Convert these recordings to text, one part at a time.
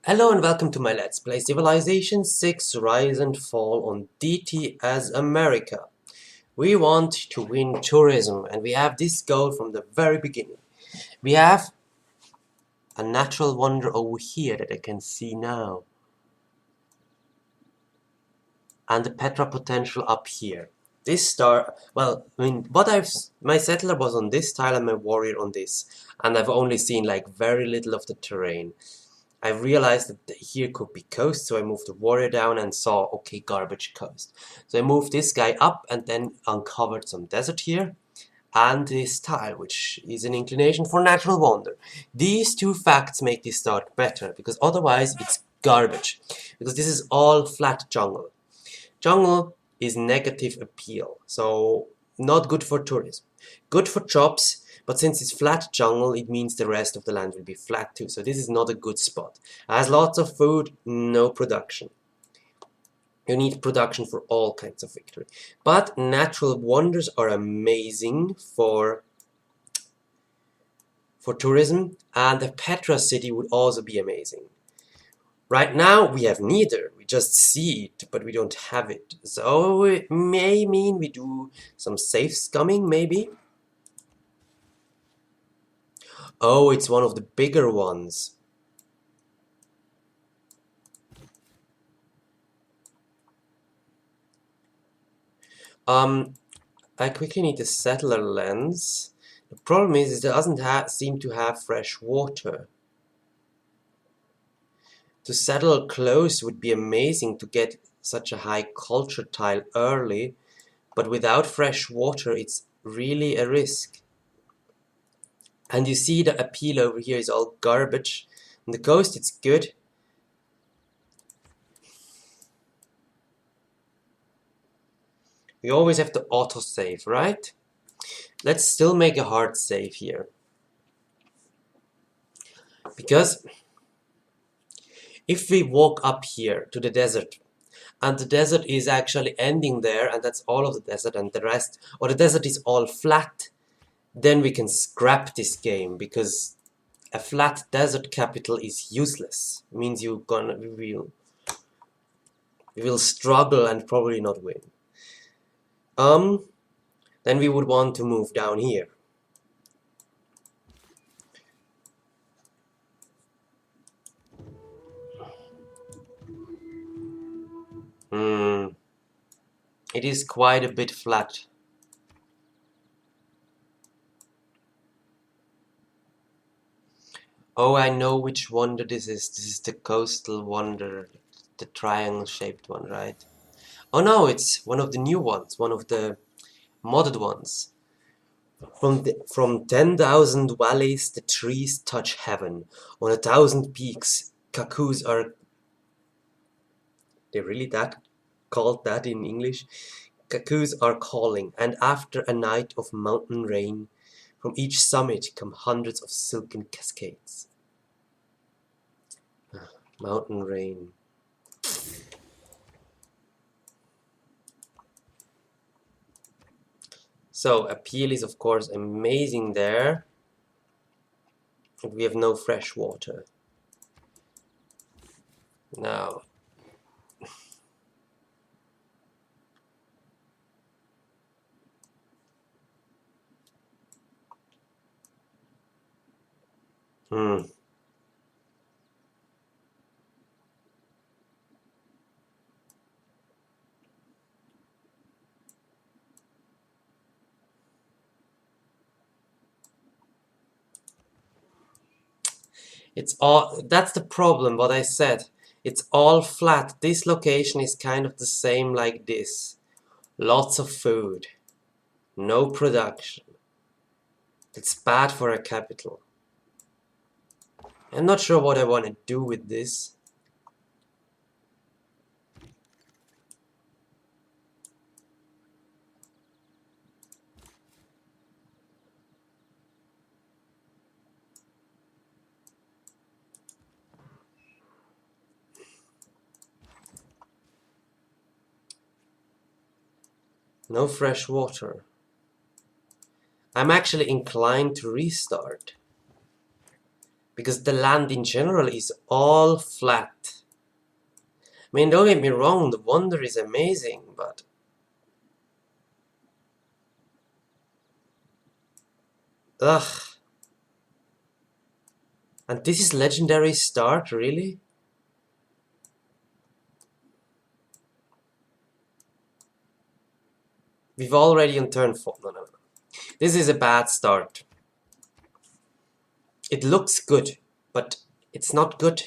Hello and welcome to my Let's Play Civilization 6 Rise and Fall on Deity as America. We want to win tourism and we have this goal from the very beginning. We have a natural wonder over here that I can see now. And the Petra potential up here. This star, well, my settler was on this tile and my warrior on this. And I've only seen like very little of the terrain. I realized that here could be coast, so I moved the warrior down and saw, okay, garbage coast. So I moved this guy up and then uncovered some desert here and this tile, which is an inclination for natural wonder. These two facts make this start better, because otherwise it's garbage. Because this is all flat jungle. Jungle is negative appeal, so not good for tourism. Good for jobs, but since it's flat jungle, it means the rest of the land will be flat too. So this is not a good spot. It has lots of food, no production. You need production for all kinds of victory. But natural wonders are amazing for tourism, and the Petra city would also be amazing. Right now we have neither, we just see it, but we don't have it. So it may mean we do some safe scumming, maybe? Oh, it's one of the bigger ones. I quickly need a settler lens. The problem is it doesn't seem to have fresh water. To settle close would be amazing to get such a high culture tile early, but without fresh water it's really a risk. And you see the appeal over here is all garbage. On the coast it's good. We always have to autosave, right? Let's still make a hard save here. Because if we walk up here to the desert, and the desert is actually ending there, and that's all of the desert, and the rest, or the desert is all flat, then we can scrap this game, because a flat desert capital is useless. It means we will struggle and probably not win. Then we would want to move down here. It is quite a bit flat. Oh, I know which wonder this is. This is the coastal wonder, the triangle-shaped one, right? Oh no, it's one of the new ones, one of the modded ones. From 10,000 valleys, the trees touch heaven. On 1,000 peaks, cuckoos are... They're really called that in English? Cuckoos are calling, and after a night of mountain rain, from each summit come hundreds of silken cascades. Mountain rain. So, appeal is of course amazing there. And we have no fresh water. Now, it's all, that's the problem, what I said. It's all flat. This location is kind of the same like this. Lots of food. No production. It's bad for a capital. I'm not sure what I want to do with this. No fresh water. I'm actually inclined to restart. because the land in general is all flat. I mean, don't get me wrong, the wonder is amazing, but ugh. And this is legendary start, really? We've already on turn 4. No. This is a bad start. It looks good, but it's not good.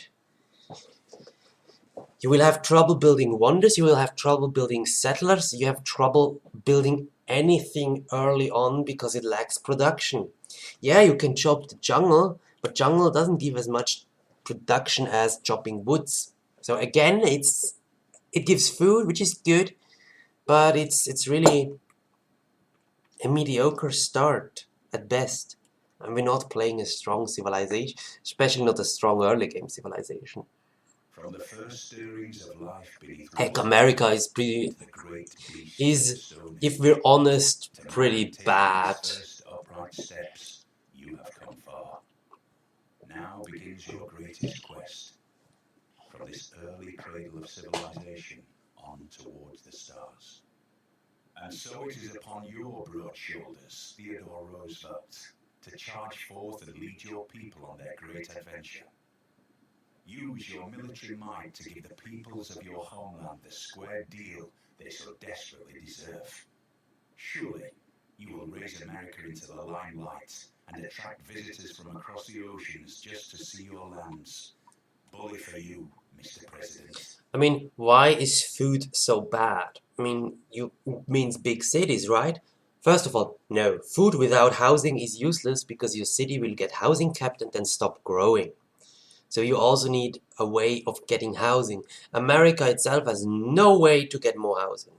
You will have trouble building wonders, you will have trouble building settlers, you have trouble building anything early on because it lacks production. Yeah, you can chop the jungle, but jungle doesn't give as much production as chopping woods. So again, it gives food, which is good, but it's really a mediocre start at best. And we're not playing a strong civilization, especially not a strong early game civilization. From the first stirrings of life beneath Heck, America is pretty, if we're honest, pretty bad. first upright steps, you have come far. Now begins your greatest quest. From this early cradle of civilization on towards the stars. And so it is upon your broad shoulders, Theodore Roosevelt, to charge forth and lead your people on their great adventure. Use your military might to give the peoples of your homeland the square deal they so desperately deserve. Surely, you will raise America into the limelight and attract visitors from across the oceans just to see your lands. Bully for you, Mr. President. I mean, why is food so bad? I mean, it means big cities, right? First of all, no, food without housing is useless because your city will get housing capped and then stop growing. So you also need a way of getting housing. America itself has no way to get more housing.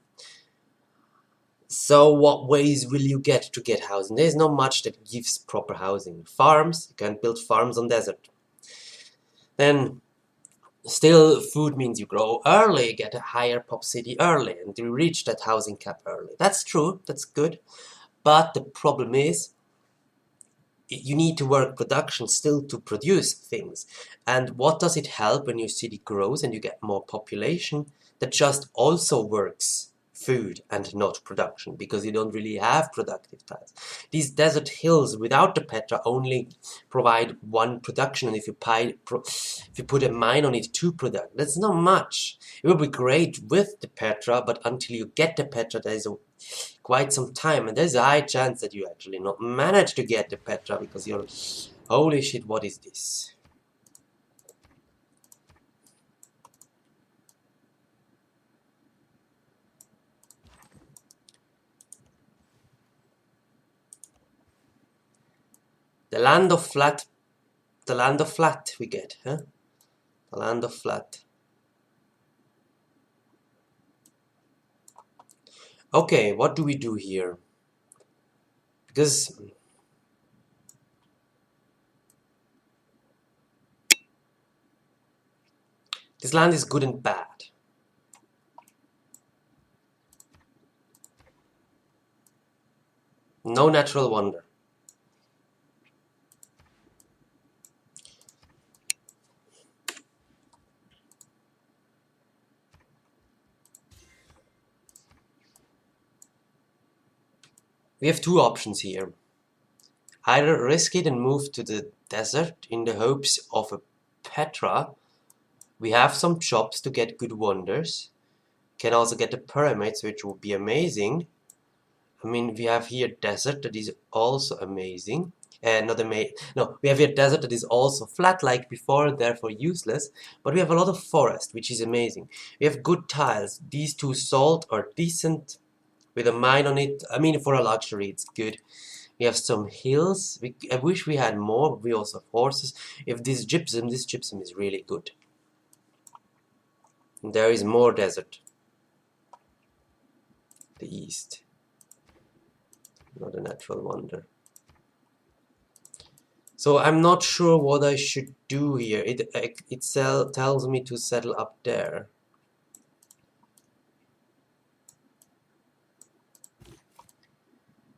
So what ways will you get to get housing? There's not much that gives proper housing. Farms, you can build farms on desert. Then still food means you grow early, get a higher pop city early, and you reach that housing cap early. That's true, that's good. But the problem is, you need to work production still to produce things. And what does it help when your city grows and you get more population? That just also works food and not production, because you don't really have productive tiles. These desert hills without the Petra only provide one production, and if you put a mine on it, two product. That's not much. It will be great with the Petra, but until you get the Petra, there's quite some time, and there's a high chance that you actually not manage to get the Petra because you're, holy shit, what is this? The land of flat we get, huh? The land of flat. Okay, what do we do here? Because this land is good and bad. No natural wonder. We have two options here. Either risk it and move to the desert in the hopes of a Petra. We have some jobs to get good wonders. Can also get the pyramids, which would be amazing. I mean, we have here desert that is also amazing. No, we have here desert that is also flat like before, therefore useless. But we have a lot of forest, which is amazing. We have good tiles. These two salt are decent with a mine on it. I mean, for a luxury, it's good. We have some hills. I wish we had more, but we also have horses. If this gypsum is really good. And there is more desert. The east. Not a natural wonder. So I'm not sure what I should do here. It tells me to settle up there.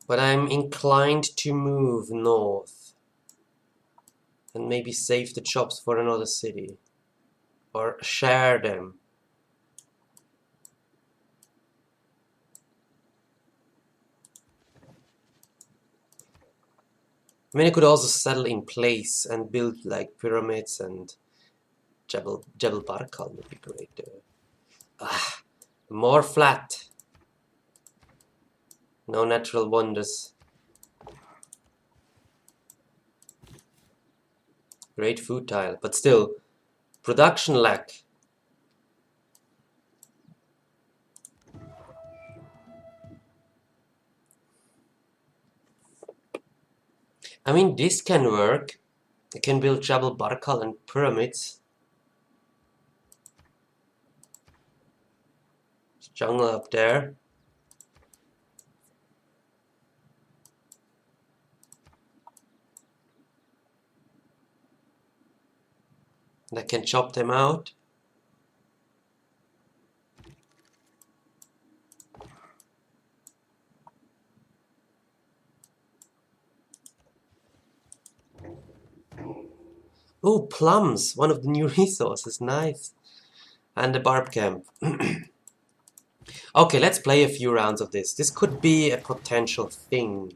But I'm inclined to move north. and maybe save the jobs for another city. Or share them. I mean, I could also settle in place and build like pyramids and Jebel Barkal would be great. More flat. No natural wonders. Great food tile, but still, production lack. I mean, this can work. I can build Jebel Barkal and pyramids. There's jungle up there. And I can chop them out. Oh, plums! One of the new resources. Nice. And the barb camp. Okay, let's play a few rounds of this. This could be a potential thing.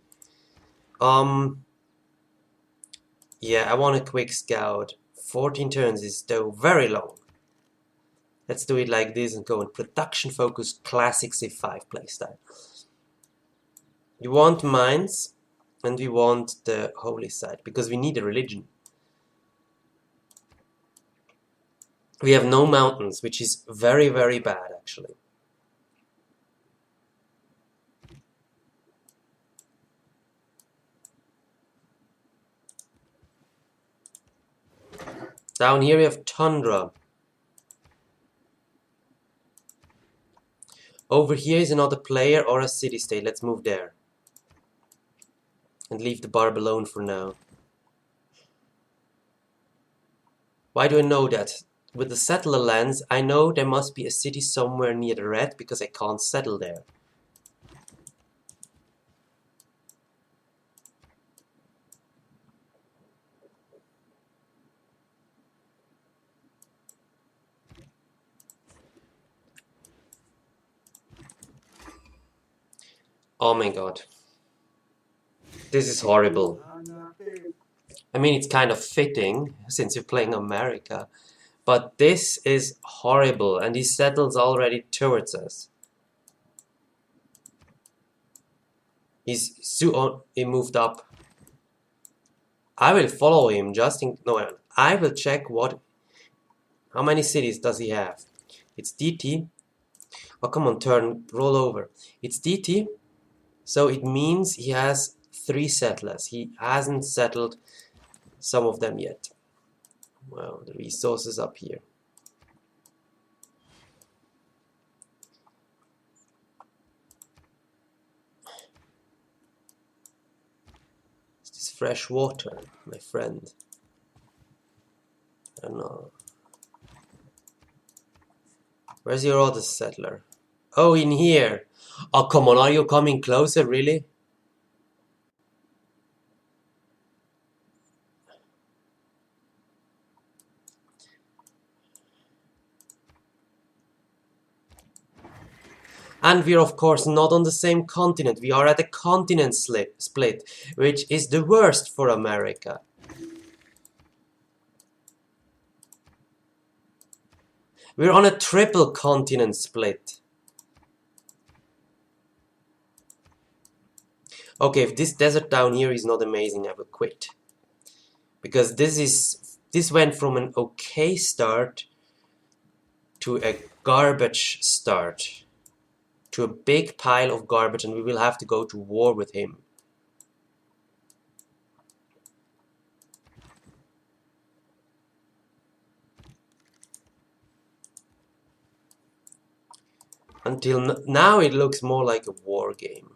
Yeah, I want a quick scout. 14 turns is though very long. Let's do it like this and go in production focused classic Civ 5 playstyle. We want mines and we want the holy site because we need a religion. We have no mountains, which is very, very bad actually. Down here we have tundra. Over here is another player or a city-state. Let's move there. And leave the barb alone for now. Why do I know that? With the settler lands, I know there must be a city somewhere near the red because I can't settle there. Oh my god. This is horrible. I mean, it's kind of fitting since you're playing America. But this is horrible and he settles already towards us. He moved up. I will follow him just in... No, I will check how many cities does he have. It's Deity. Oh, come on, roll over. It's Deity. So it means he has 3 settlers. He hasn't settled some of them yet. Wow, the resources up here. Is this fresh water, my friend? I don't know. Where's your other settler? Oh, in here. Oh, come on, are you coming closer, really? And we're of course not on the same continent. We are at a continent split, which is the worst for America. We're on a triple continent split. Okay, if this desert down here is not amazing, I will quit. Because this went from an okay start to a garbage start. To a big pile of garbage, and we will have to go to war with him. Until now it looks more like a war game.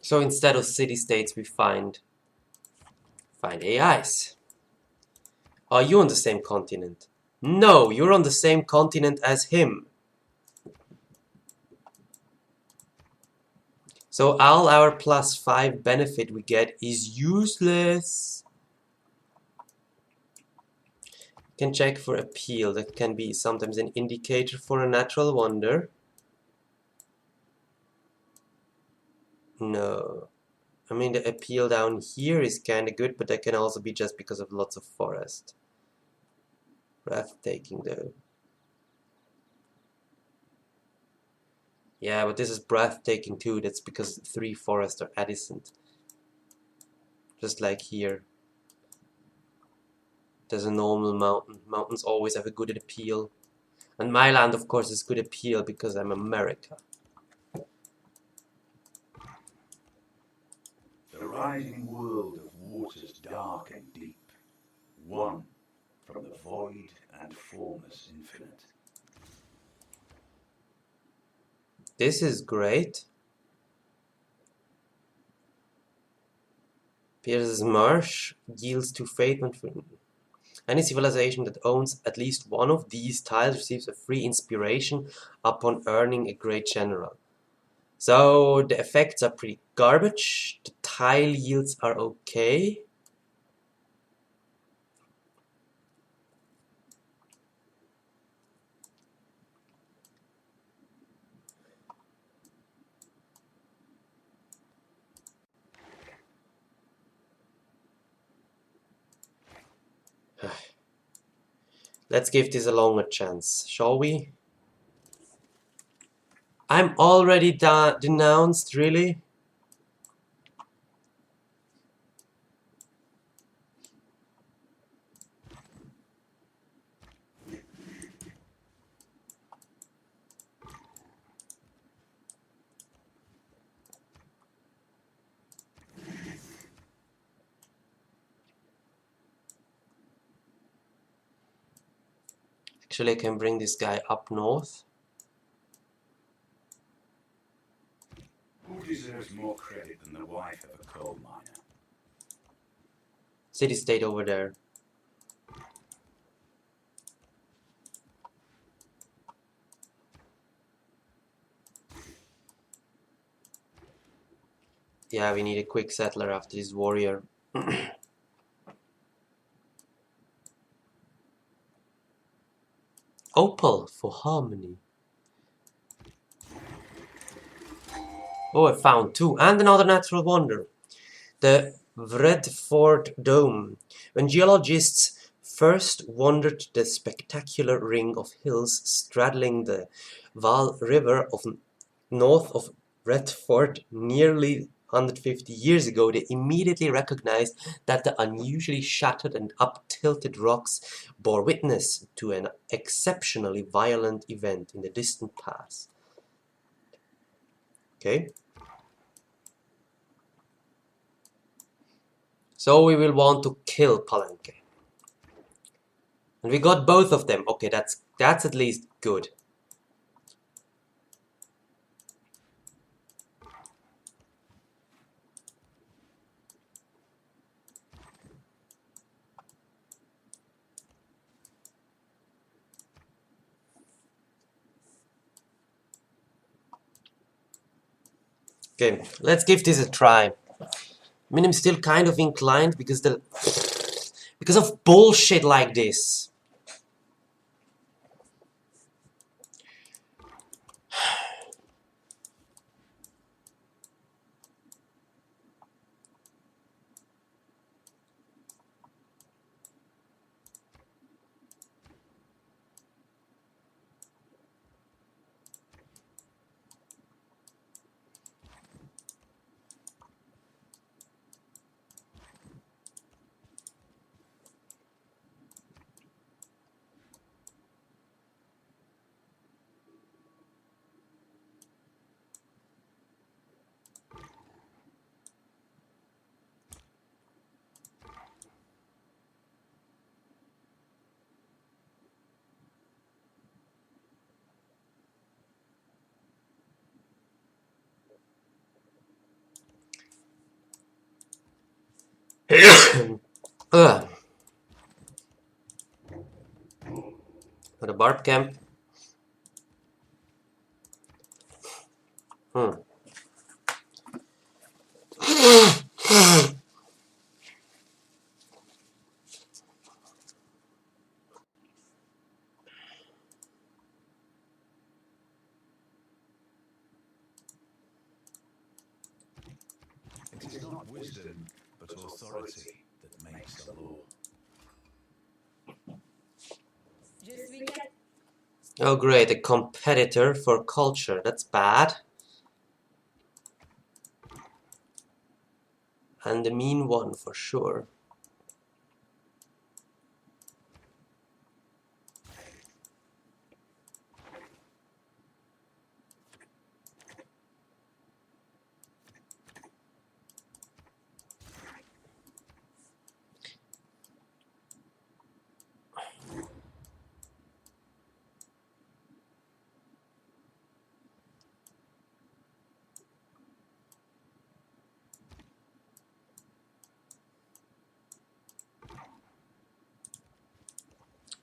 So instead of city-states we find AIs. Are you on the same continent? No, you're on the same continent as him. So all our +5 benefit we get is useless. Can check for appeal. That can be sometimes an indicator for a natural wonder. No. I mean, the appeal down here is kind of good, but that can also be just because of lots of forest. Breathtaking, though. Yeah, but this is breathtaking too. That's because 3 forests are adjacent. Just like here. There's a normal mountain. Mountains always have a good appeal. And my land, of course, is good appeal because I'm America. The rising world of waters dark and deep, one from the void and formless infinite. This is great. Pierce's Marsh yields to fate when any civilization that owns at least one of these tiles receives a free inspiration upon earning a great general. So the effects are pretty garbage. The tile yields are okay. Let's give this a longer chance, shall we? I'm already denounced, really? Actually, I can bring this guy up north. Who deserves more credit than the wife of a coal miner? City-state over there. Yeah, we need a quick settler after this warrior. Opal for harmony. Oh, I found 2 and another natural wonder. The Vredford Dome. When geologists first wandered the spectacular ring of hills straddling the Val River north of Vredford nearly 150 years ago, they immediately recognized that the unusually shattered and up-tilted rocks bore witness to an exceptionally violent event in the distant past. Okay. So we will want to kill Palenque. And we got both of them. Okay, that's at least good. Okay, let's give this a try. I mean, I'm still kind of inclined because of bullshit like this. Warp camp. It is not wisdom, but authority that makes the law. Oh great, a competitor for culture. That's bad. And the mean one for sure.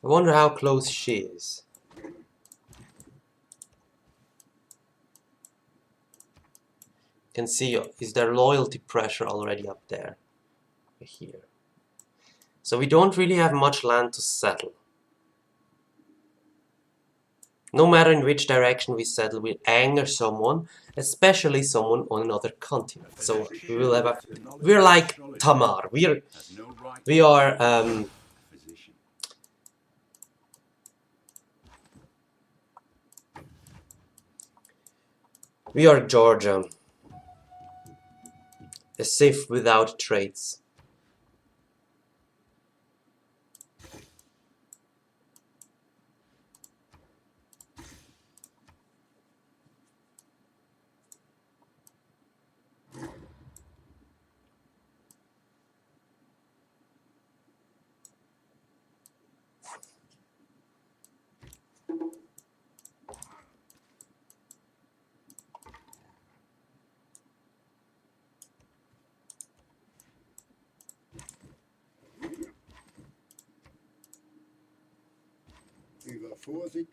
I wonder how close she is. Can see, is there loyalty pressure already up there? Here. So we don't really have much land to settle. No matter in which direction we settle, we'll anger someone, especially someone on another continent. So we will have we're like Tamar. We are we are Georgia. A Sith without traits. Über Vorsicht.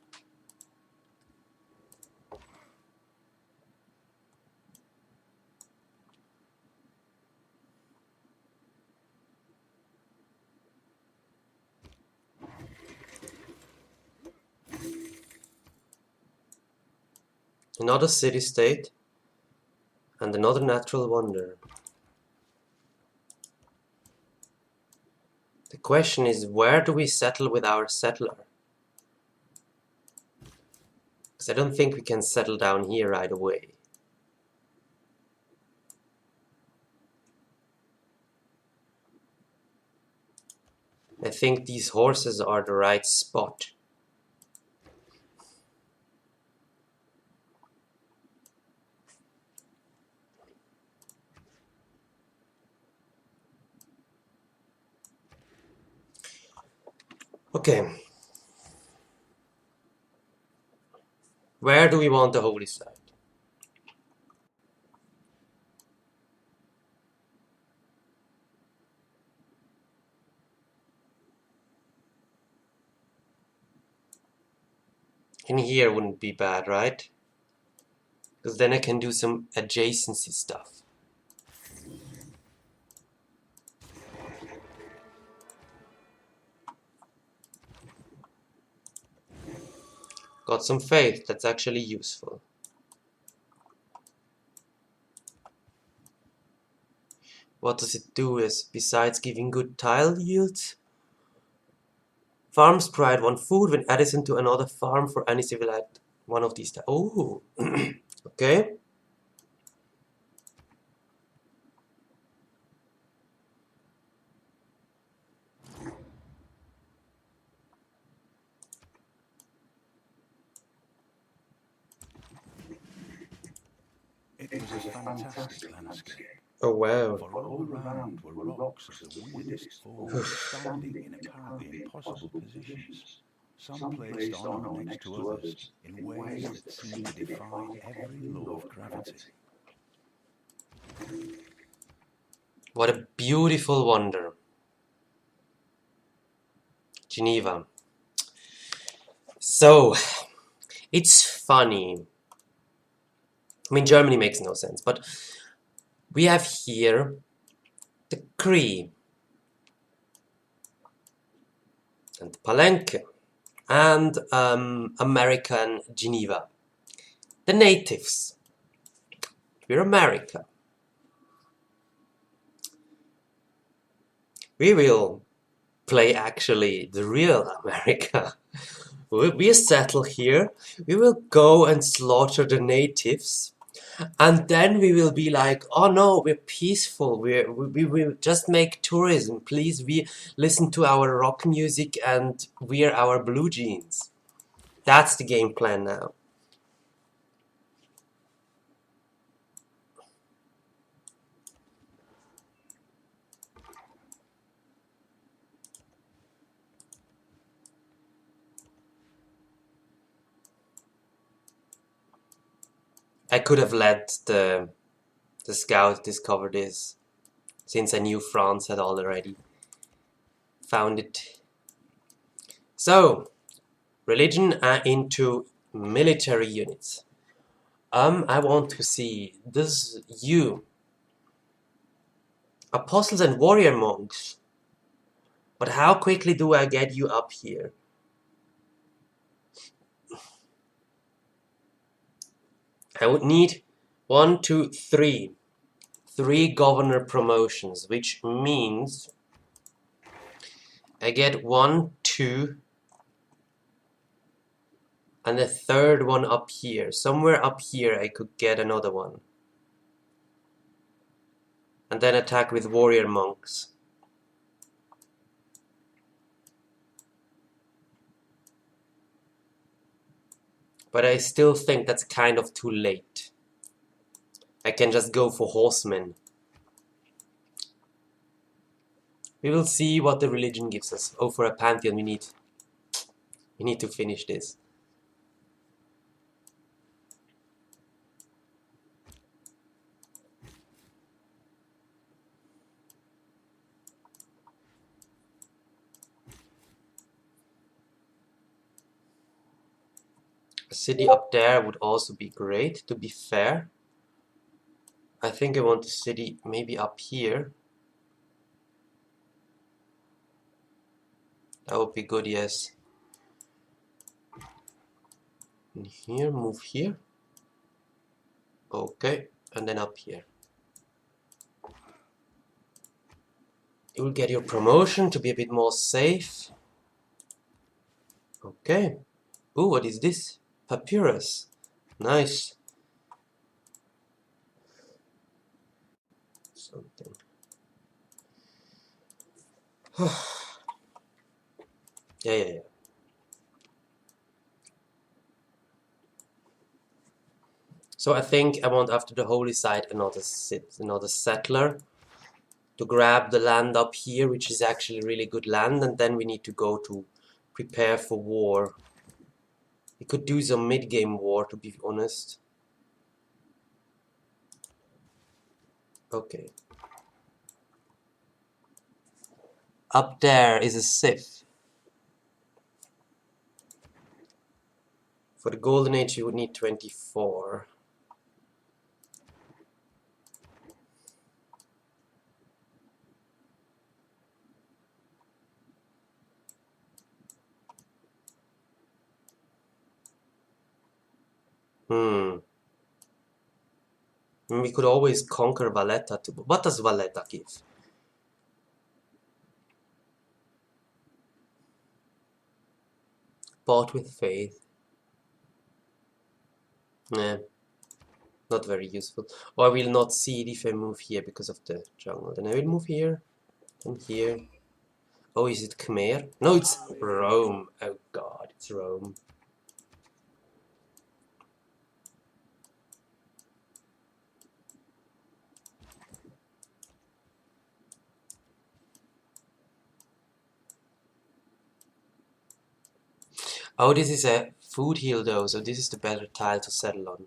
Another city-state and another natural wonder. The question is, where do we settle with our settler? Because I don't think we can settle down here right away. I think these horses are the right spot. Okay. Where do we want the holy site? In here wouldn't be bad, right? Because then I can do some adjacency stuff. Got some faith, that's actually useful. What does it do is, besides giving good tile yields? Farms provide one food when adjacent to another farm for any civilized one of these. Oh, okay. It was a fantastic landscape. Oh wow. For all around were rocks of the weirdest form, standing in apparently impossible positions. Some placed on or next to others in ways that seemed to defy every law of gravity. What a beautiful wonder. Geneva. So, it's funny. I mean, Germany makes no sense, but we have here the Cree and Palenque and American Geneva. The natives. We're America. We will play actually the real America. We settle here. We will go and slaughter the natives. And then we will be like, oh no, we're peaceful. We will just make tourism. Please, we listen to our rock music and wear our blue jeans. That's the game plan now. I could have let the scout discover this, since I knew France had already found it. So, religion into military units. I want to see this you. Apostles and warrior monks. But how quickly do I get you up here? I would need 1, 2, 3. 3 governor promotions, which means I get 1, 2, and a third one up here. Somewhere up here I could get another one. And then attack with warrior monks. But I still think that's kind of too late. I can just go for horsemen. We will see what the religion gives us. Oh, for a pantheon we need to finish this. A city up there would also be great, to be fair. I think I want a city maybe up here. That would be good, yes. And here, move here. Okay, and then up here. You will get your promotion to be a bit more safe. Okay. Ooh, what is this? Papyrus. Nice. Something. Yeah. So I think I want after the holy site another settler to grab the land up here, which is actually really good land, and then we need to go to prepare for war. We could do some mid-game war, to be honest. Okay. Up there is a Sith. For the Golden Age you would need 24. We could always conquer Valletta too. What does Valletta give? Bought with faith. Nah, not very useful. Or I will not see it if I move here because of the jungle. Then I will move here and here. Oh, is it Khmer? No, it's Rome. Oh god, it's Rome. Oh, this is a food hill though, so this is the better tile to settle on.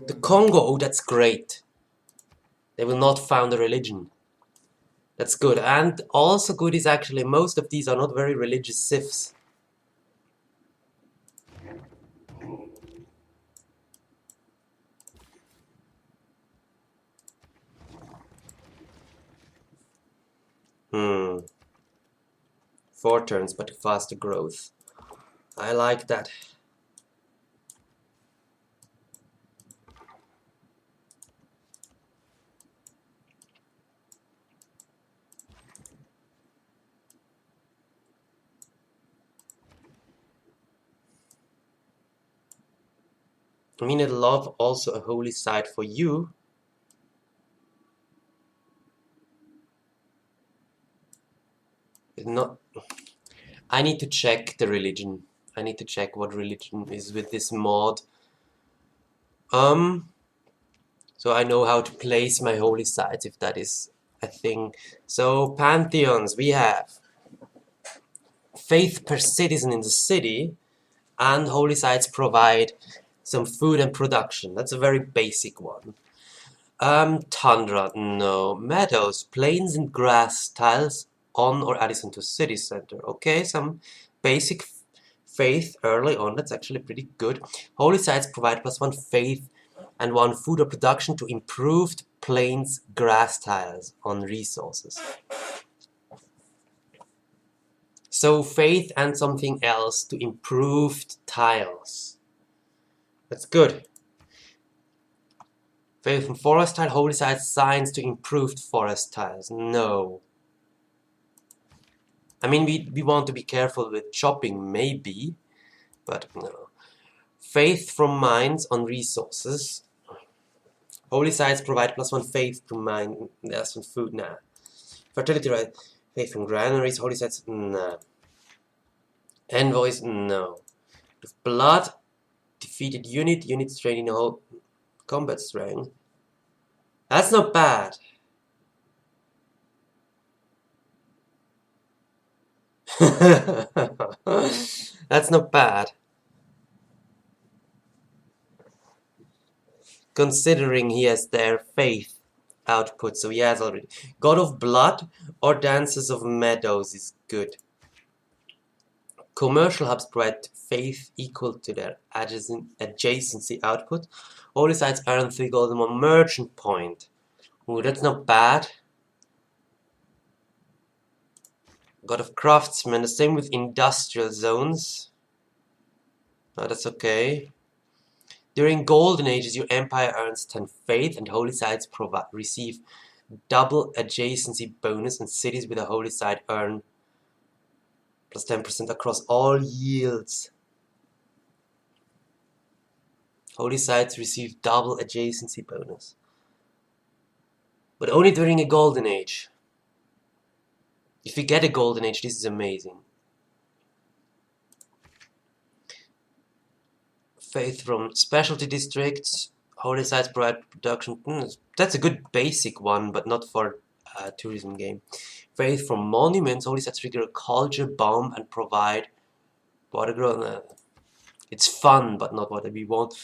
The Congo, oh that's great. They will not found a religion. That's good. And also good is actually most of these are not very religious civs. Hmm. 4 turns, but faster growth. I like that. I mean, I'd love also a holy site for you. Not. I need to check the religion. I need to check what religion is with this mod. So I know how to place my holy sites if that is a thing. So pantheons, we have faith per citizen in the city, and holy sites provide some food and production. That's a very basic one. Tundra, no. Meadows, plains and grass tiles on or adjacent to city center. Okay, some basic faith early on. That's actually pretty good. Holy sites provide +1 faith and 1 food or production to improved plains grass tiles on resources. So faith and something else to improved tiles. That's good. Faith and forest tile, holy sites, signs to improved forest tiles. No. I mean, we want to be careful with chopping, maybe, but no. Faith from mines on resources. Holy sites provide +1 faith to mine. There's some food now. Fertility right. Faith from granaries. Holy sites. Nah. Envoys. No. With blood. Defeated unit. Units training whole combat strength. That's not bad. That's not bad. Considering he has their faith output, so he has already. God of Blood or Dances of Meadows is good. Commercial hubs provide faith equal to their adjacency output. Holy sites earn 3 gold and 1 merchant point. Ooh, that's not bad. God of Craftsmen, the same with industrial zones. Oh, that's okay. During golden ages, your empire earns 10 faith, and holy sites receive double adjacency bonus, and cities with a holy site earn +10% across all yields. Holy sites receive double adjacency bonus, but only during a golden age. If you get a golden age, this is amazing. Faith from specialty districts. Holy sites provide production. That's a good basic one, but not for a tourism game. Faith from monuments. Holy sites trigger a culture bomb and provide water growth. It's fun, but not what we want.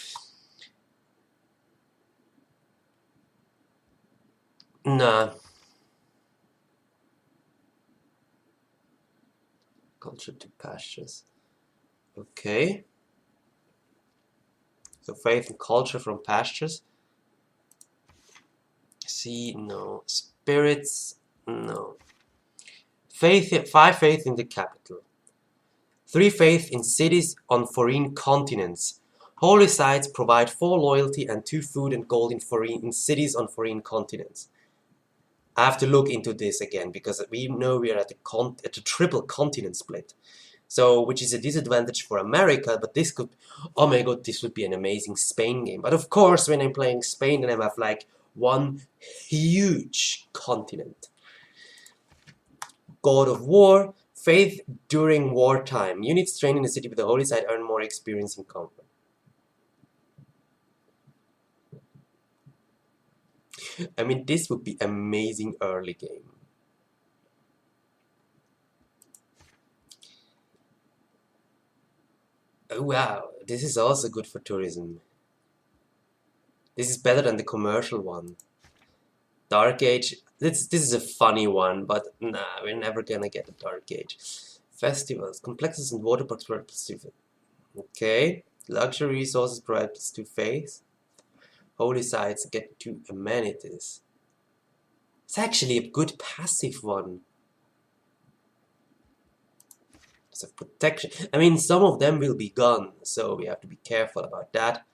Nah. Culture to pastures. Okay. So faith and culture from pastures. See, no. Spirits, no. 5 faith in the capital. 3 faith in cities on foreign continents. Holy sites provide 4 loyalty and 2 food and gold in cities on foreign continents. I have to look into this again because we know we are at a triple continent split. So, which is a disadvantage for America, but this could, oh my god, this would be an amazing Spain game. But of course, when I'm playing Spain, then I have like one huge continent. God of War, faith during wartime. Units trained in the city with the holy site earn more experience in combat. I mean, this would be amazing early game. Oh, wow, this is also good for tourism. This is better than the commercial one. Dark Age. This is a funny one, but nah, we're never gonna get a Dark Age. Festivals, complexes and water parks provide +2. Okay. Luxury resources provide +2 faith. Holy sites get 2 amenities. It's actually a good passive one. It's a protection. I mean, some of them will be gone, so we have to be careful about that.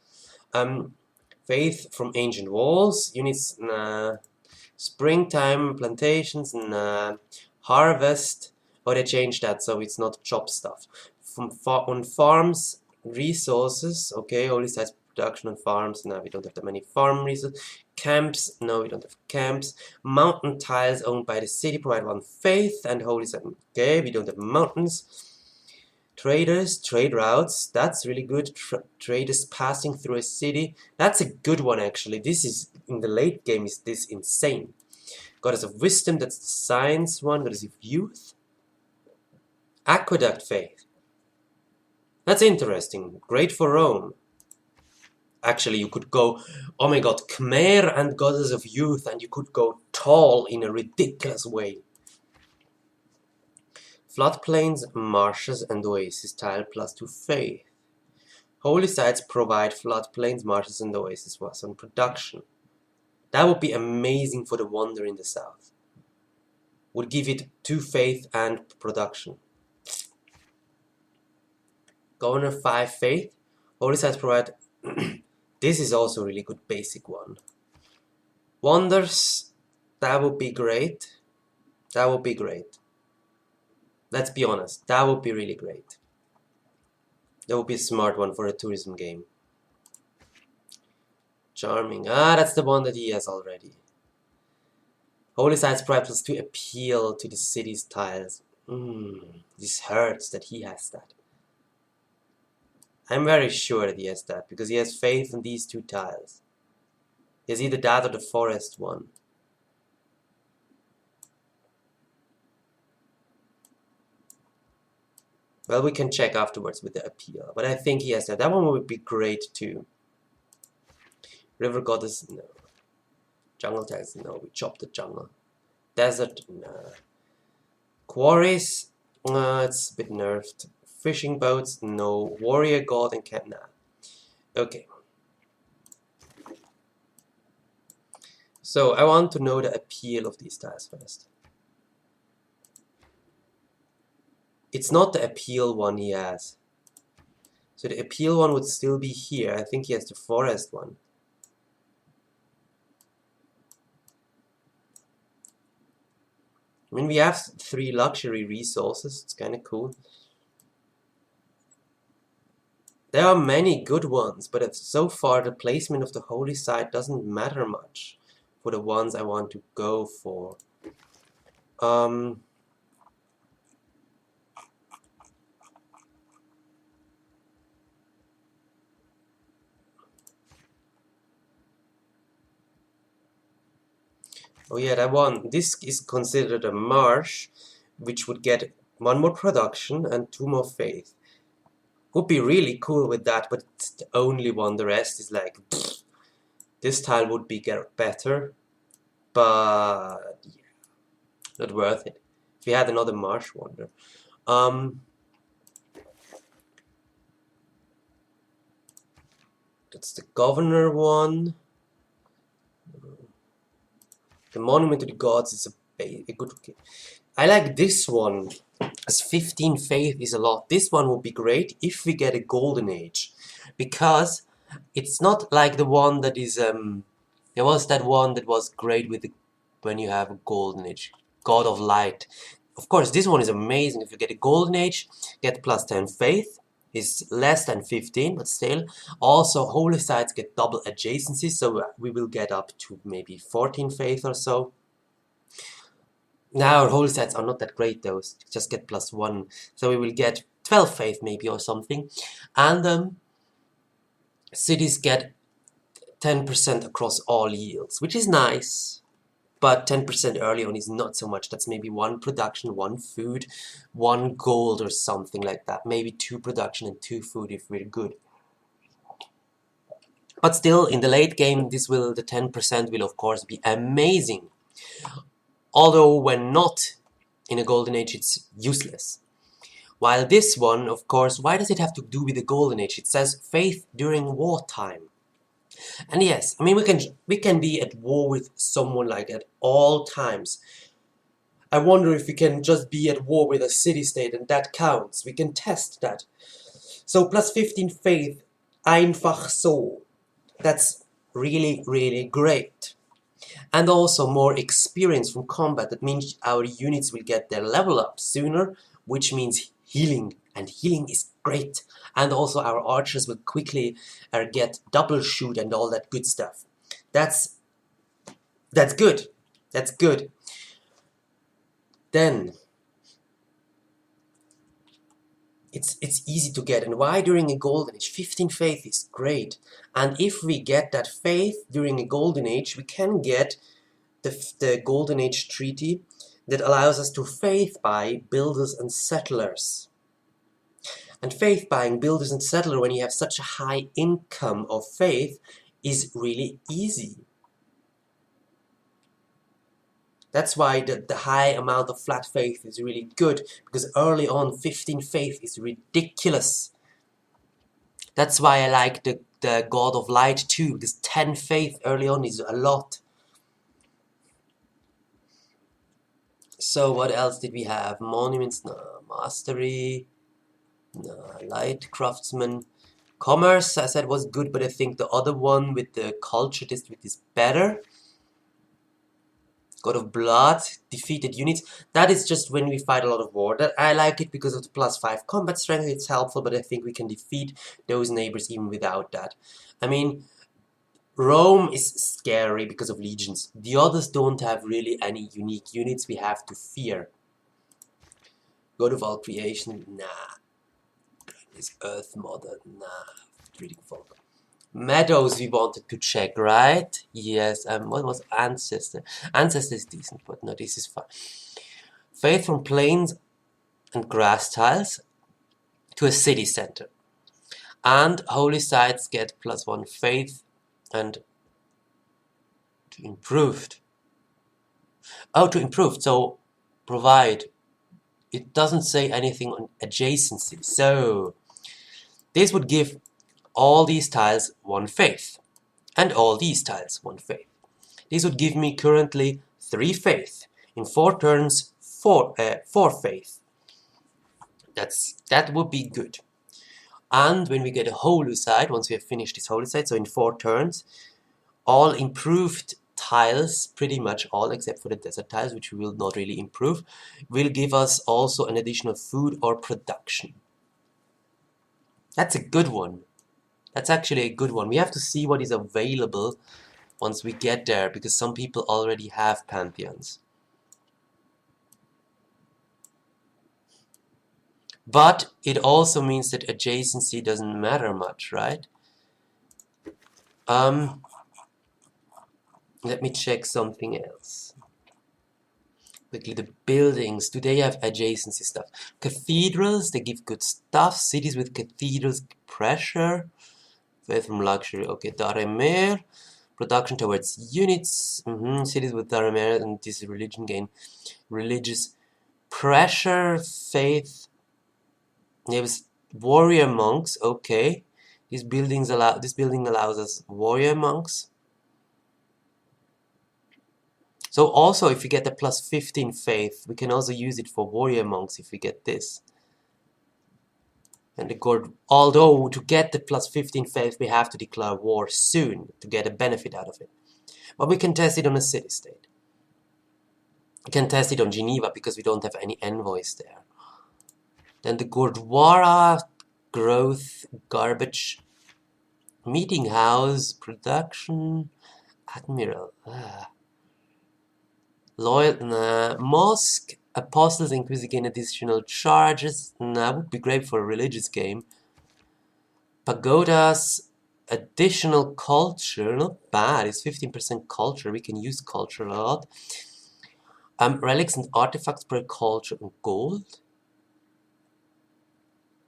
Faith from ancient walls. Units. Nah. Springtime plantations and harvest. Oh, they changed that, so it's not job stuff. On farms, resources. Okay, only sites production on farms. Now we don't have that many farm resources. Camps. No, we don't have camps. Mountain tiles owned by the city provide 1 faith and holy site. Okay, we don't have mountains. Traders, trade routes. That's really good. Traders passing through a city. That's a good one actually. This is in the late game. Is this insane? Goddess of wisdom. That's the science one. Goddess of youth. Aqueduct faith. That's interesting. Great for Rome. Actually, you could go, oh my god, Khmer and Goddess of Youth, and you could go tall in a ridiculous way. Floodplains, marshes, and oasis tile +2 faith. Holy sites provide floodplains, marshes, and oasis was on production. That would be amazing for the wonder in the south. Would give it 2 faith and production. Governor 5 faith. Holy sites provide. This is also a really good basic one. Wonders. That would be great. That would be great. Let's be honest. That would be really great. That would be a smart one for a tourism game. Charming. Ah, that's the one that he has already. Holy sites provide +2 appeal to the city's tiles. This hurts that he has that. I'm very sure that he has that, because he has faith in these 2 tiles. He has either that or the forest one. Well, we can check afterwards with the appeal, but I think he has that. That one would be great too. River Goddess, no. Jungle tiles, no. We chopped the jungle. Desert, no. Quarries, it's a bit nerfed. Fishing boats, no. Warrior God and camp, nah. Okay. So I want to know the appeal of these tiles first. It's not the appeal one he has. So the appeal one would still be here. I think he has the forest one. I mean, we have 3 luxury resources. It's kind of cool. There are many good ones, but so far the placement of the holy site doesn't matter much for the ones I want to go for. Oh yeah, that one. This is considered a marsh, which would get 1 more production and 2 more faith. Would be really cool with that, but it's the only one. The rest is like, pfft. This tile would be better, but yeah, not worth it. If we had another marsh wonder. That's the governor one. The monument to the gods is a good. I like this one, as 15 faith is a lot. This one would be great if we get a golden age, because it's not like the one that is there was that one that was great with when you have a golden age, God of Light. Of course, this one is amazing. If you get a golden age, get +10 faith. Is less than 15, but still. Also, holy sites get double adjacency, so we will get up to maybe 14 faith or so. Now, holy sites are not that great though, just get +1, so we will get 12 faith maybe or something. And cities get 10% across all yields, which is nice. But 10% early on is not so much. That's maybe 1 production, 1 food, 1 gold or something like that. Maybe 2 production and 2 food if we're good. But still, in the late game, the 10% will of course be amazing. Although when not in a golden age, it's useless. While this one, of course, why does it have to do with the golden age? It says faith during wartime. And yes, I mean we can be at war with someone like at all times. I wonder if we can just be at war with a city-state and that counts. We can test that. So plus 15 faith, einfach so. That's really, really great. And also more experience from combat. That means our units will get their level up sooner, which means healing. And healing is great. And also our archers will quickly get double shoot and all that good stuff. That's good. That's good. Then it's easy to get. And why during a golden age? 15 faith is great. And if we get that faith during a golden age, we can get the golden age treaty that allows us to faith buy builders and settlers. And faith buying builders and settlers when you have such a high income of faith is really easy. That's why the high amount of flat faith is really good, because early on 15 faith is ridiculous. That's why I like the God of Light too, because 10 faith early on is a lot. So what else did we have? Monuments, no. Mastery, no. Light craftsman. Commerce, I said, was good, but I think the other one with the culture district is better. God of Blood, defeated units. That is just when we fight a lot of war. That I like it because of the +5 combat strength. It's helpful, but I think we can defeat those neighbors even without that. I mean, Rome is scary because of legions. The others don't have really any unique units we have to fear. God of all creation, nah. Is Earth Mother, nah. Breeding folk. Meadows we wanted to check, right? Yes, what was Ancestor? Ancestor is decent, but no, this is fine. Faith from plains and grass tiles to a city center. And holy sites get +1 faith and to improved. Oh, to improved, so provide. It doesn't say anything on adjacency, so this would give all these tiles 1 faith. And all these tiles 1 faith. This would give me currently 3 faith. In 4 turns, 4 faith. That would be good. And when we get a holy site, once we have finished this holy site, so in 4 turns, all improved tiles, pretty much all except for the desert tiles, which we will not really improve, will give us also an additional food or production. That's a good one. That's actually a good one. We have to see what is available once we get there, because some people already have pantheons. But it also means that adjacency doesn't matter much, right? Let me check something else. Quickly, the buildings, do they have adjacency stuff? Cathedrals, they give good stuff. Cities with cathedrals, pressure. Faith from luxury, okay. Daremer, production towards units. Cities with Daremer and this religion gain religious pressure, faith. There's warrior monks, okay. This building allows us warrior monks. So also if we get the +15 faith, we can also use it for warrior monks if we get this. And the god, although to get the +15 faith, we have to declare war soon to get a benefit out of it. But we can test it on a city-state. We can test it on Geneva because we don't have any envoys there. Then the Gurdwara, growth, garbage, meeting house, production, admiral. Loyal, mosque, apostles increase again additional charges. Would be great for a religious game. Pagodas, additional culture, not bad. It's 15% culture. We can use culture a lot. Relics and artifacts per culture and gold.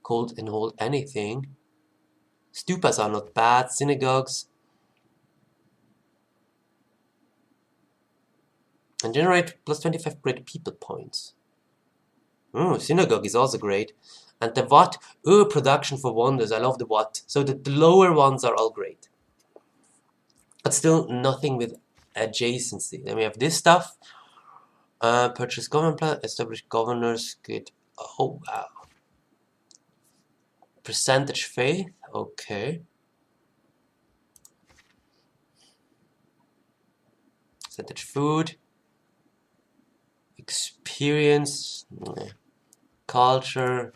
Gold and hold anything. Stupas are not bad. Synagogues. And generate plus 25 great people points. Synagogue is also great. And the what? Production for wonders. I love the what. So the lower ones are all great. But still nothing with adjacency. Then we have this stuff. Purchase government plan, establish governors, good. Oh wow. Percentage faith, okay. Percentage food. Experience, culture,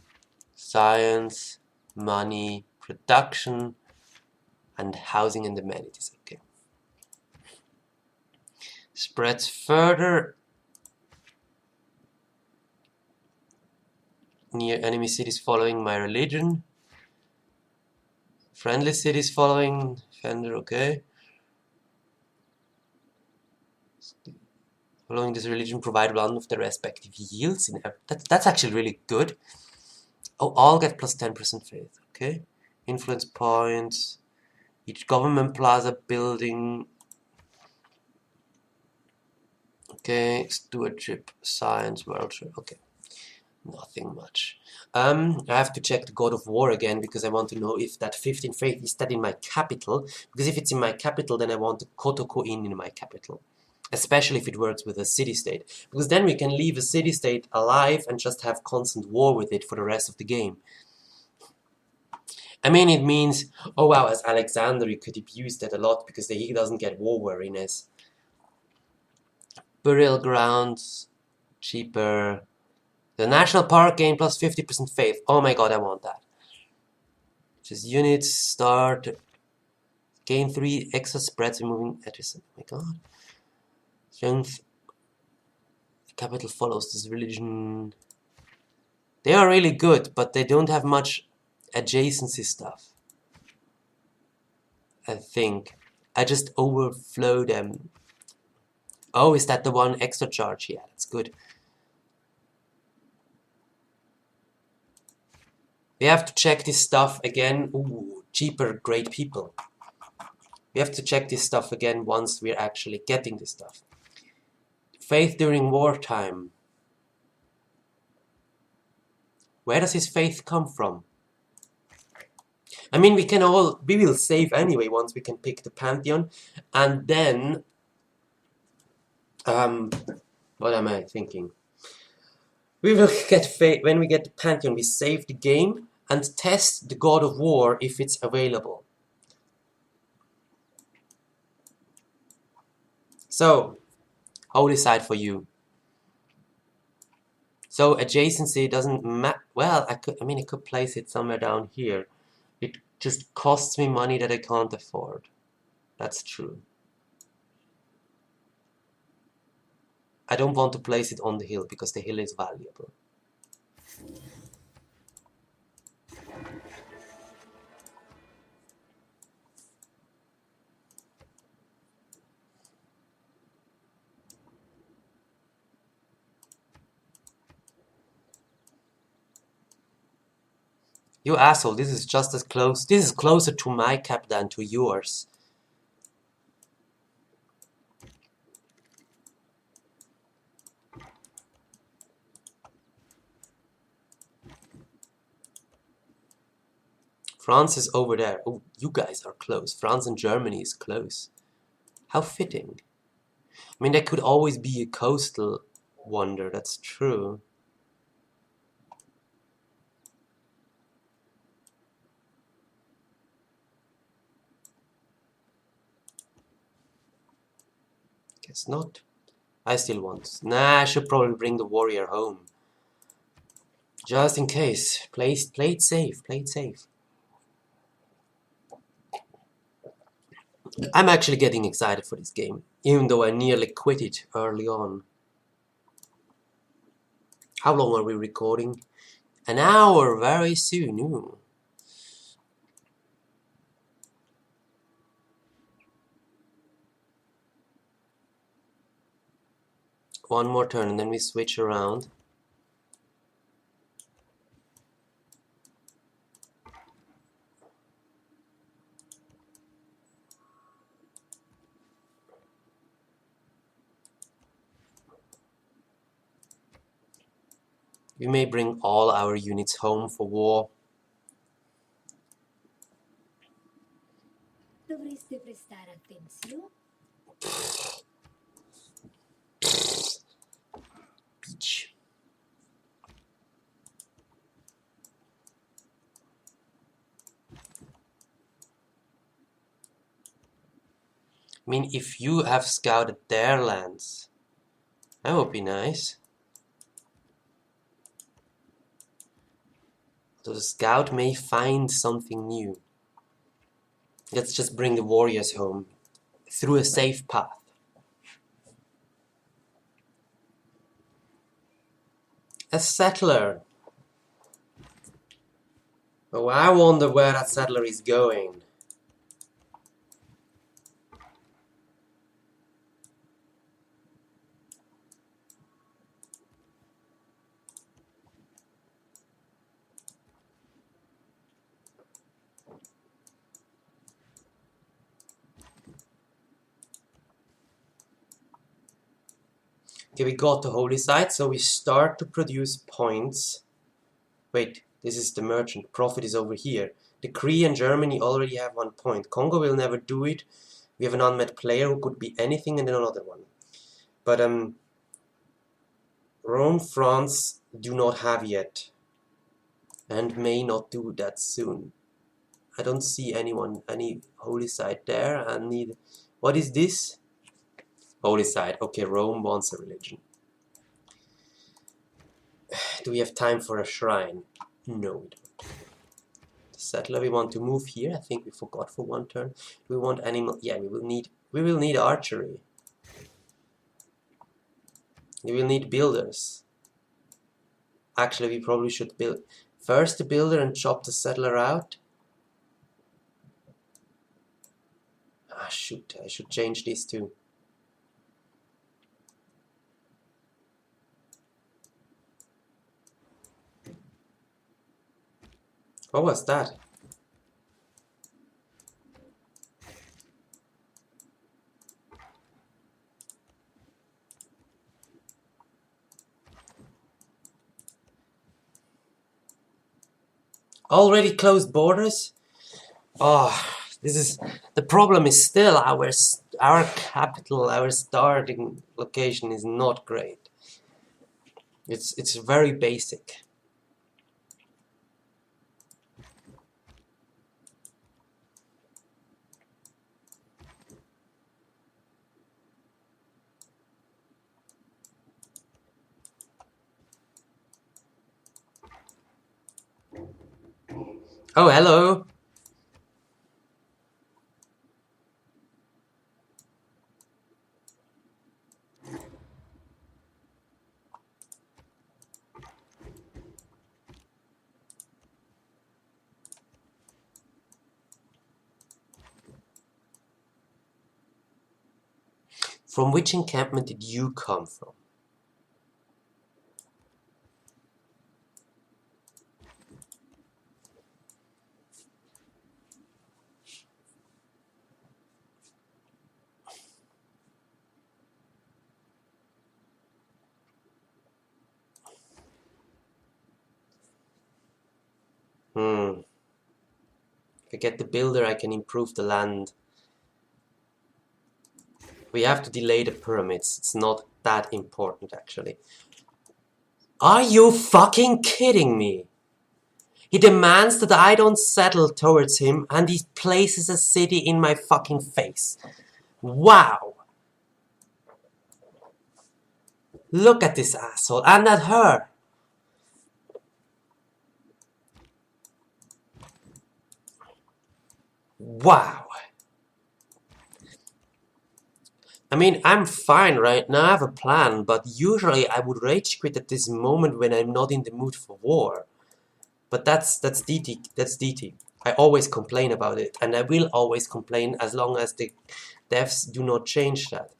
science, money, production, and housing and amenities, okay. Spreads further. Near enemy cities following my religion. Friendly cities following Fender, okay. Following this religion provide one of the respective yields. That's actually really good. Oh, all get plus 10% faith, okay. Influence points. Each government plaza building. Okay, stewardship, science, world trade, okay. Nothing much. I have to check the God of War again because I want to know if that 15 faith is that in my capital. Because if it's in my capital, then I want the Kotoko in my capital. Especially if it works with a city-state. Because then we can leave a city-state alive and just have constant war with it for the rest of the game. I mean, it means, oh wow, as Alexander, you could abuse that a lot because he doesn't get war weariness. Burial grounds, cheaper. The national park gain plus 50% faith. Oh my god, I want that. Just units, start, gain 3 extra spreads, removing adjacent. Oh my god. Strength. Capital follows this religion. They are really good, but they don't have much adjacency stuff. I think. I just overflow them. Oh, is that the one extra charge? Yeah, that's good. We have to check this stuff again. Ooh, cheaper, great people. We have to check this stuff again once we're actually getting this stuff. Faith during wartime. Where does his faith come from? I mean, we will save anyway once we can pick the Pantheon. And then, what am I thinking? We will get faith, when we get the Pantheon, we save the game and test the God of War if it's available. So, holy side for you. So adjacency doesn't matter. Well, I could place it somewhere down here. It just costs me money that I can't afford. That's true. I don't want to place it on the hill because the hill is valuable. You asshole, this is just as close. This is closer to my cap than to yours. France is over there. Oh, you guys are close. France and Germany is close. How fitting. I mean, there could always be a coastal wonder, that's true. Guess not. I still want. Nah, I should probably bring the warrior home. Just in case. Play it safe. Play it safe. I'm actually getting excited for this game, even though I nearly quit it early on. How long are we recording? An hour, very soon. Ooh. One more turn and then we switch around. We may bring all our units home for war. Dovreste prestare attenzione. Beach. I mean, if you have scouted their lands, that would be nice. So the scout may find something new. Let's just bring the warriors home through a safe path. A settler. Oh, I wonder where that settler is going. Okay, we got the holy site, so we start to produce points. Wait, this is the merchant. Profit is over here. Decree and Germany already have 1 point. Congo will never do it. We have an unmet player who could be anything and then another one. But Rome, France do not have yet. And may not do that soon. I don't see anyone, any holy site there. I need... What is this? Holy site. Okay, Rome wants a religion. Do we have time for a shrine? No, we don't. The settler, we want to move here. I think we forgot for 1 turn. Do we want animal? Yeah, we will need archery. We will need builders. Actually, we probably should build first the builder and chop the settler out. Ah, shoot, I should change this too. What was that? Already closed borders? Oh, this is... The problem is still our capital, our starting location is not great. It's very basic. Oh, hello. From which encampment did you come from? If I get the builder, I can improve the land. We have to delay the pyramids. It's not that important, actually. Are you fucking kidding me? He demands that I don't settle towards him, and he places a city in my fucking face. Wow! Look at this asshole, and at her! Wow! I mean, I'm fine right now, I have a plan, but usually I would rage quit at this moment when I'm not in the mood for war. But that's Deity, that's Deity. I always complain about it, and I will always complain as long as the devs do not change that.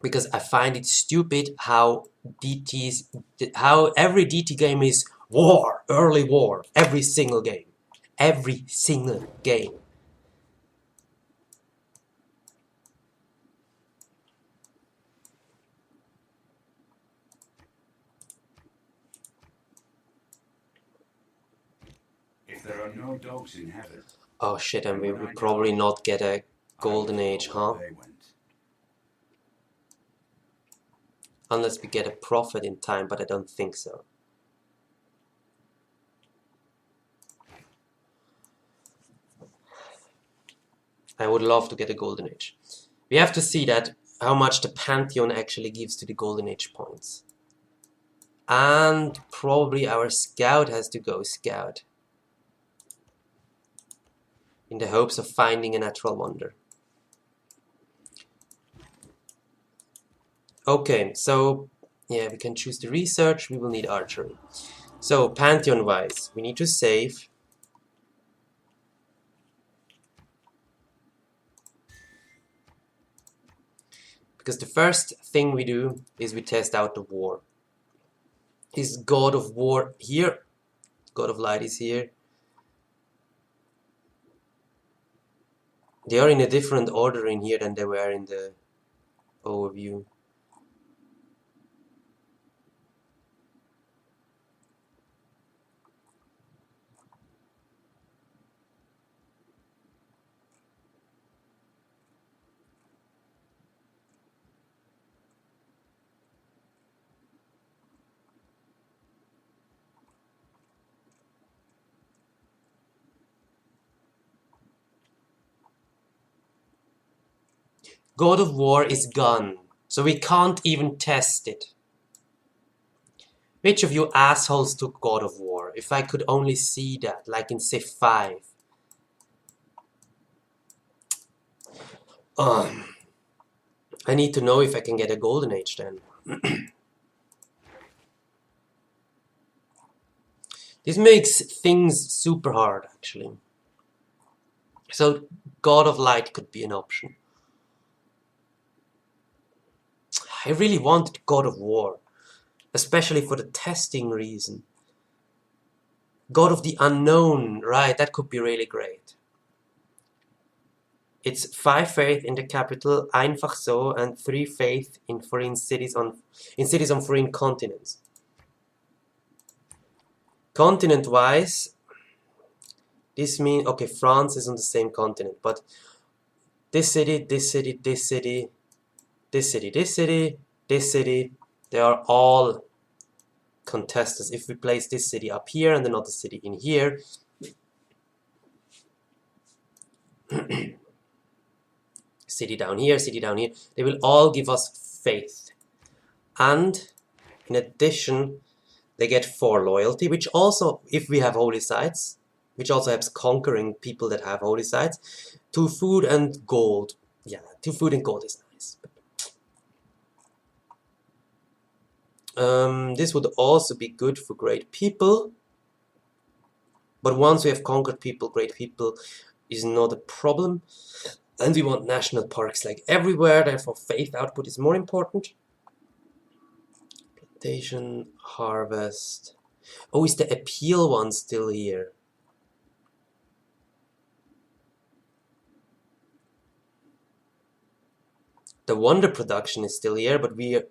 Because I find it stupid how every DT game is war, early war, every single game. Every single game. If there are no dogs in heaven, Oh shit, and we when will I probably die, not get a I golden will age, follow huh? where they went. Unless we get a prophet in time, but I don't think so. I would love to get a golden age. We have to see that how much the Pantheon actually gives to the golden age points. And probably our scout has to go scout. In the hopes of finding a natural wonder. Okay, so yeah, we can choose the research, we will need archery. So, Pantheon wise, we need to save. Because the first thing we do is we test out the war. Is God of War here? God of Light is here. They are in a different order in here than they were in the overview. God of War is gone, so we can't even test it. Which of you assholes took God of War? If I could only see that, like in Civ 5. I need to know if I can get a golden age then. This makes things super hard, actually. So, God of Light could be an option. I really wanted God of War, especially for the testing reason. God of the Unknown, right, that could be really great. It's 5 faith in the capital, einfach so, and 3 faith in foreign cities on foreign continents. Continent-wise, this means, okay, France is on the same continent, but this city, this city, this city, this city, this city, this city, they are all contestants. If we place this city up here and another city in here, city down here, they will all give us faith. And in addition, they get 4 loyalty, which also, if we have holy sites, which also helps conquering people that have holy sites. 2 food and gold. Yeah, 2 food and gold is nice. This would also be good for great people. But once we have conquered people, great people is not a problem. And we want national parks like everywhere, therefore faith output is more important. Plantation, harvest. Oh, is the appeal one still here? The wonder production is still here, but we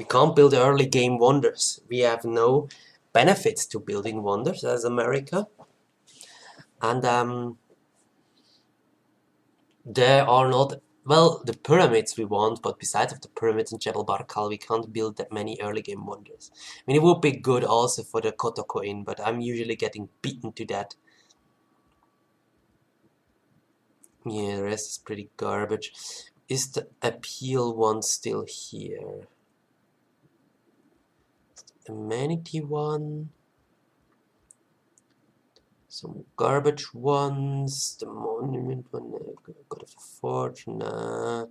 can't build early game wonders. We have no benefits to building wonders as America. And there are not, well, the pyramids we want, but besides of the pyramids in Jebel Barkal, we can't build that many early game wonders. I mean, it would be good also for the Kotoko Inn, but I'm usually getting beaten to that. Yeah, the rest is pretty garbage. Is the appeal one still here? Amenity one? Some garbage ones. The monument one. God of Fortune. Nah.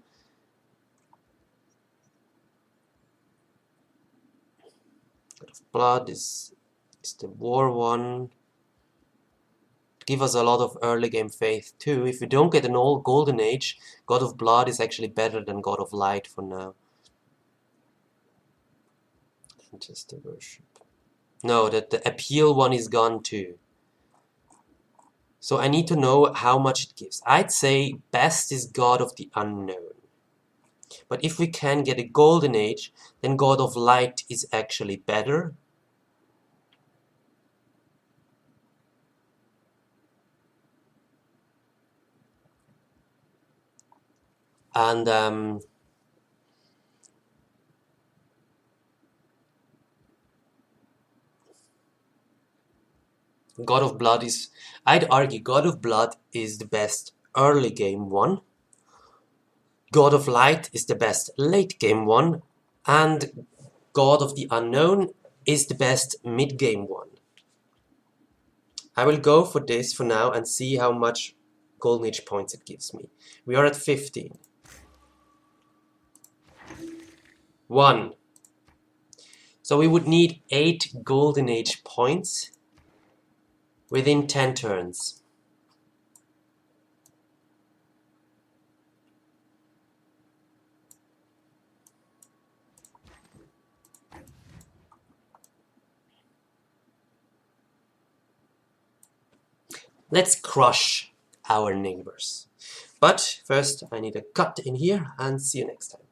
God of Blood is the war one. Give us a lot of early game faith too. If we don't get an old golden age, God of Blood is actually better than God of Light for now. Just the worship. No, that the appeal one is gone too. So I need to know how much it gives. I'd say best is God of the Unknown. But if we can get a golden age, then God of Light is actually better. And God of Blood is, I'd argue God of Blood is the best early game one. God of Light is the best late game one, and God of the Unknown is the best mid game one. I will go for this for now and see how much Golden Age points it gives me. We are at 15. 1. So we would need 8 Golden Age points within 10 turns. Let's crush our neighbors. But first I need a cut in here, and see you next time.